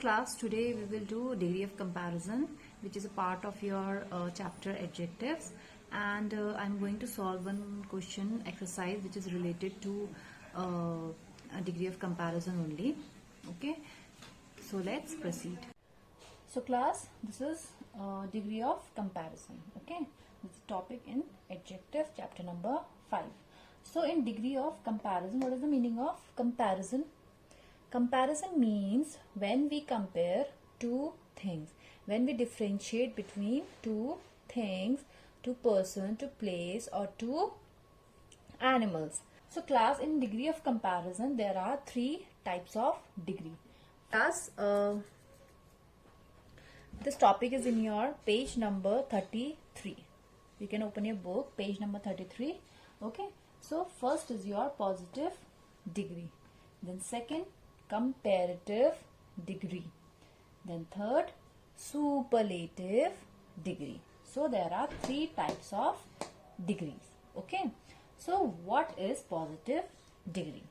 class, today we will do degree of comparison, which is a part of your chapter adjectives, and I'm going to solve one question exercise which is related to a degree of comparison only. Okay, so let's proceed. So class, this is degree of comparison. Okay, this is topic in adjective, chapter number 5. So in degree of comparison, what is the meaning of comparison? Comparison means when we compare two things, when we differentiate between two things, two person, two place, or two animals. So class, in degree of comparison, there are three types of degree. Class, this topic is in your page number 33. You can open your book, page number 33. Okay. So first is your positive degree. Then second, comparative degree. Then third, superlative degree. So there are three types of degrees. Okay. So what is positive degree?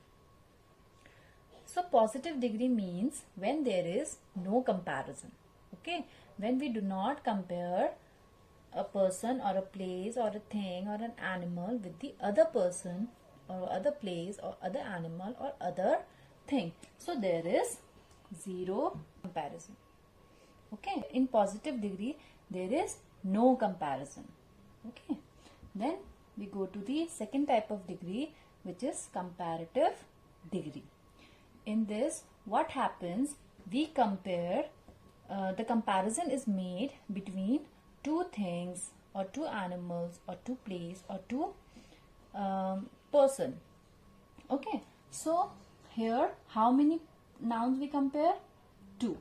So positive degree means when there is no comparison. Okay. When we do not compare a person or a place or a thing or an animal with the other person or other place or other animal or other thing. So there is zero comparison. Okay. In positive degree, there is no comparison. Okay. Then we go to the second type of degree, which is comparative degree. In this, what happens? We compare, the comparison is made between two things or two animals or two place or two person. Okay. So here, how many nouns we compare? Two.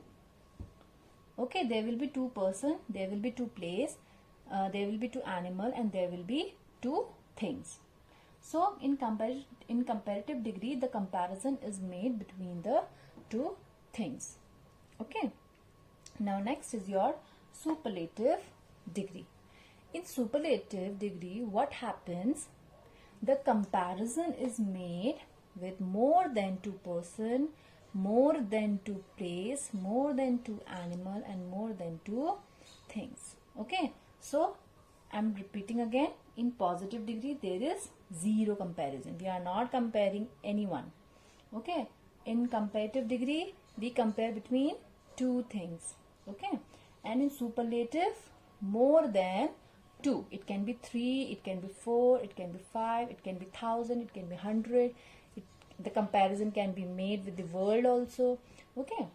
Okay, there will be two person, there will be two place, there will be two animal, and there will be two things. So in comparative degree, the comparison is made between the two things. Okay. Now next is your superlative degree. In superlative degree, what happens? The comparison is made with more than two person, more than two place, more than two animal, and more than two things. Okay. So I'm repeating again. In positive degree, there is zero comparison. We are not comparing anyone. Okay. In comparative degree, we compare between two things. Okay. And in superlative, more than two. It can be 3, it can be 4, it can be 5, it can be 1,000, it can be 100. The comparison can be made with the world also. Okay.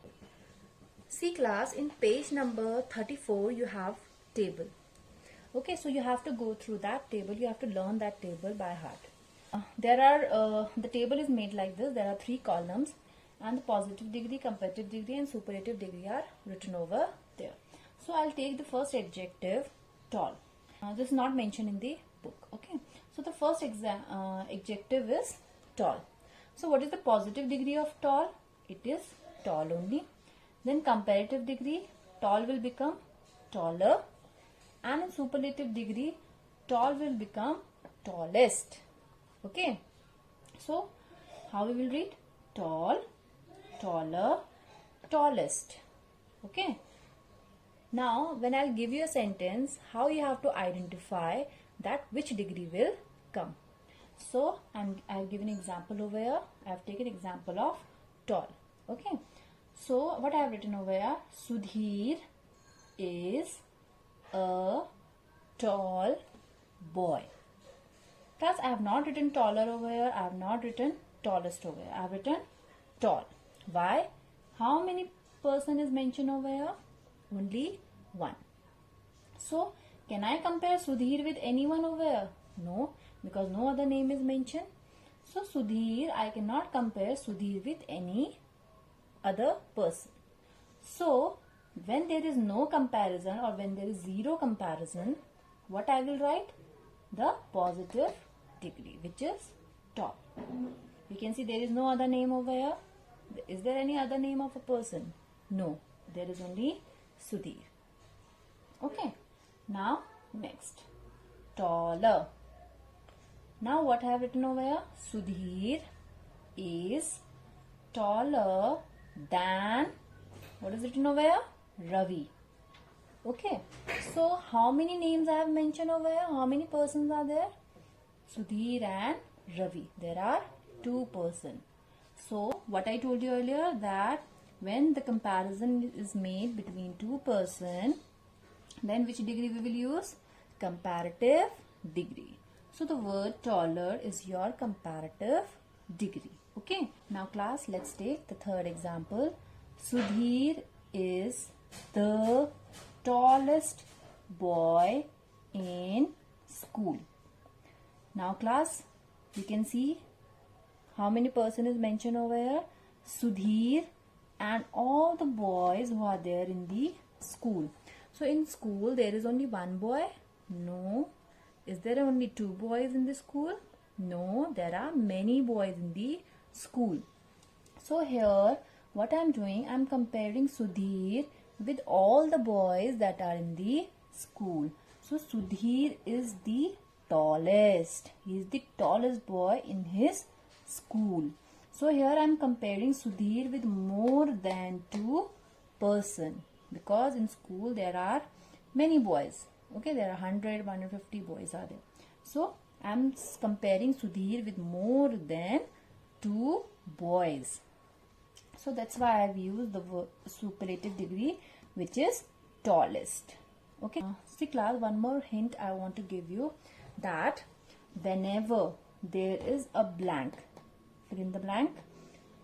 See class, in page number 34, you have table. Okay, so you have to go through that table. You have to learn that table by heart. The table is made like this. There are 3 columns, and the positive degree, comparative degree, and superlative degree are written over there. So I'll take the first adjective, tall. This is not mentioned in the book. Okay. So the first adjective is tall. So what is the positive degree of tall? It is tall only. Then comparative degree, tall will become taller. And in superlative degree, tall will become tallest. Okay. So how we will read? Tall, taller, tallest. Okay. Now when I'll give you a sentence, how you have to identify that which degree will come. So I've given an example over here. I've taken example of tall. Okay. So what I have written over here, Sudhir is a tall boy. Plus I have not written taller over here. I have not written tallest over here. I have written tall. Why? How many person is mentioned over here? Only one. So can I compare Sudhir with anyone over here? No, because no other name is mentioned. So Sudhir, I cannot compare Sudhir with any other person. So when there is no comparison or when there is zero comparison, what I will write? The positive degree, which is tall. You can see there is no other name over here. Is there any other name of a person? No, there is only Sudhir. Okay. Now next, taller. Now what I have written over here? Sudhir is taller than What is written over here? Ravi. Okay. So how many names I have mentioned over here? How many persons are there? Sudhir and Ravi. There are 2 persons. So what I told you earlier, that when the comparison is made between 2 persons, then which degree we will use? Comparative degree. So the word taller is your comparative degree. Okay. Now class, let's take the third example. Sudhir is the tallest boy in school. Now class, you can see how many person is mentioned over here? Sudhir and all the boys who are there in the school. So in school there is only one boy? No. Is there only 2 boys in the school? No, there are many boys in the school. So here what I am doing, I am comparing Sudhir with all the boys that are in the school. So Sudhir is the tallest. He is the tallest boy in his school. So here I am comparing Sudhir with more than 2 person, because in school there are many boys. Okay, there are 100, 150 boys are there. So I am comparing Sudhir with more than 2 boys. So that's why I have used the superlative degree, which is tallest. Okay. See class, one more hint I want to give you, that whenever there is a blank, fill in the blank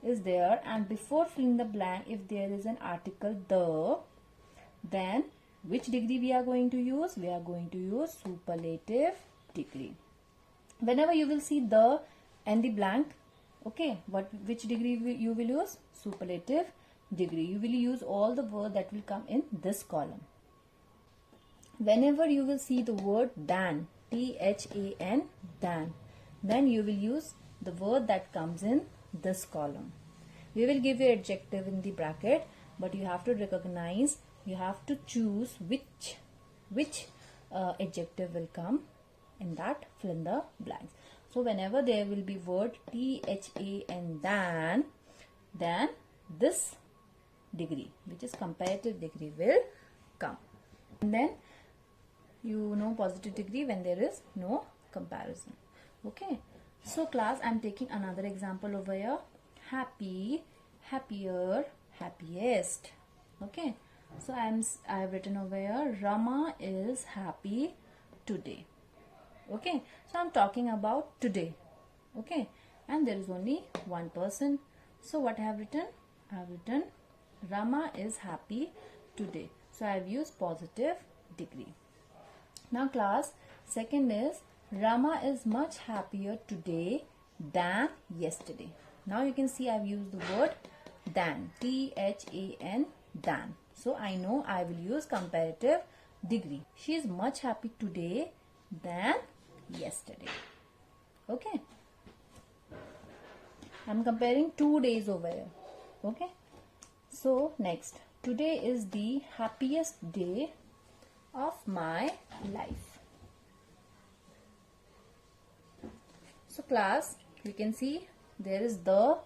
is there, and before filling the blank, if there is an article the, then which degree we are going to use? We are going to use superlative degree. Whenever you will see the and the blank, okay, which degree you will use? Superlative degree. You will use all the word that will come in this column. Whenever you will see the word than, T-H-A-N, than, then you will use the word that comes in this column. We will give you adjective in the bracket, but you have to recognize, you have to choose which adjective will come in that, fill in the blanks. So whenever there will be word T-H-A-N, then this degree, which is comparative degree, will come. And then you know positive degree when there is no comparison. Okay. So class, I am taking another example over here. Happy, happier, happiest. Okay. So I have written over here, Rama is happy today. Okay. So I am talking about today. Okay. And there is only one person. So what I have written? I have written Rama is happy today. So I have used positive degree. Now class, second is Rama is much happier today than yesterday. Now you can see I have used the word than, T-H-A-N, than. So I know I will use comparative degree. She is much happy today than yesterday. Okay. I am comparing 2 days over here. Okay. So next, today is the happiest day of my life. So class, you can see there is the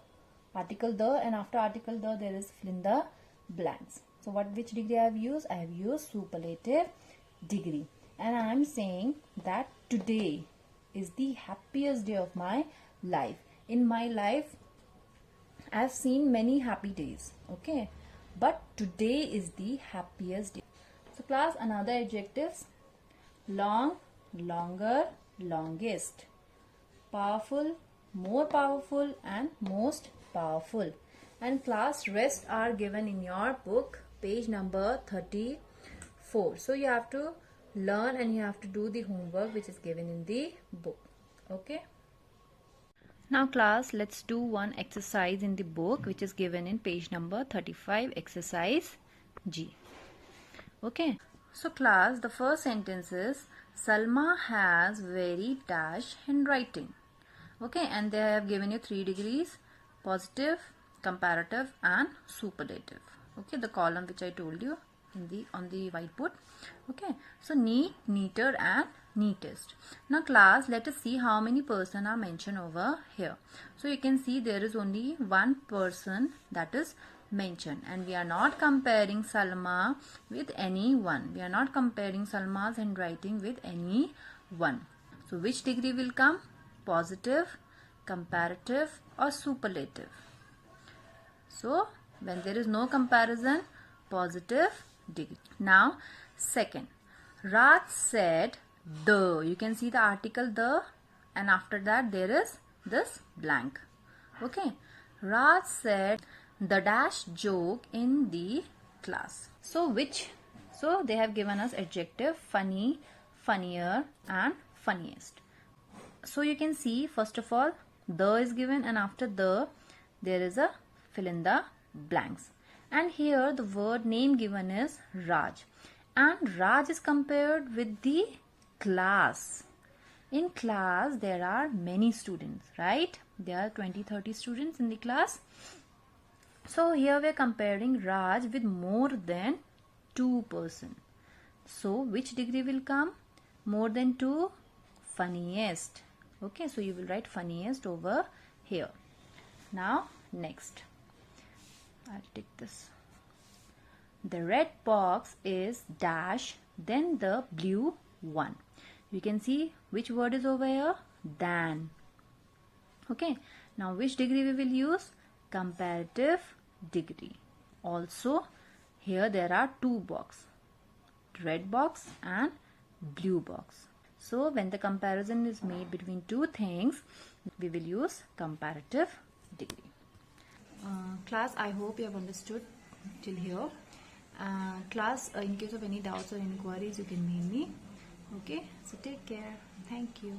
article the, and after article the there is fill in the blanks. So which degree I have used? I have used superlative degree, and I am saying that today is the happiest day of my life. In my life I have seen many happy days, okay, but today is the happiest day. So class, another adjectives: long, longer, longest, powerful, more powerful, and most powerful. And class, rest are given in your book, page number 34. So you have to learn and you have to do the homework which is given in the book. Okay. Now class, let's do one exercise in the book which is given in page number 35, exercise G. Okay. So class, the first sentence is Salma has very dash handwriting. Okay, and they have given you 3 degrees: positive, comparative, and superlative. Okay, the column which I told you in on the whiteboard. Okay, so neat, neater, and neatest. Now class, let us see how many persons are mentioned over here. So you can see there is only one person, that is mentioned, and we are not comparing Salma with anyone. We are not comparing Salma's handwriting with anyone. So which degree will come? Positive, comparative, or superlative? So when there is no comparison, positive degree. Now second, Raj said the. You can see the article the, and after that there is this blank. Okay. Raj said the dash joke in the class. So they have given us adjective funny, funnier, and funniest. So you can see, first of all, the is given, and after the there is a fill in the blanks. And here the word name given is Raj, and Raj is compared with the class. In class there are many students, right? There are 20-30 students in the class. So here we are comparing Raj with more than 2 person. So which degree will come? More than 2, funniest. Okay, so you will write funniest over here. Now next, I'll take this. The red box is dash, then the blue one. You can see which word is over here? Than. Okay, now which degree we will use? Comparative degree. Also here there are 2 boxes, red box and blue box. So when the comparison is made between 2 things, we will use comparative degree. Class, I hope you have understood till here. Class, in case of any doubts or inquiries, you can mail me. Okay, so take care. Thank you.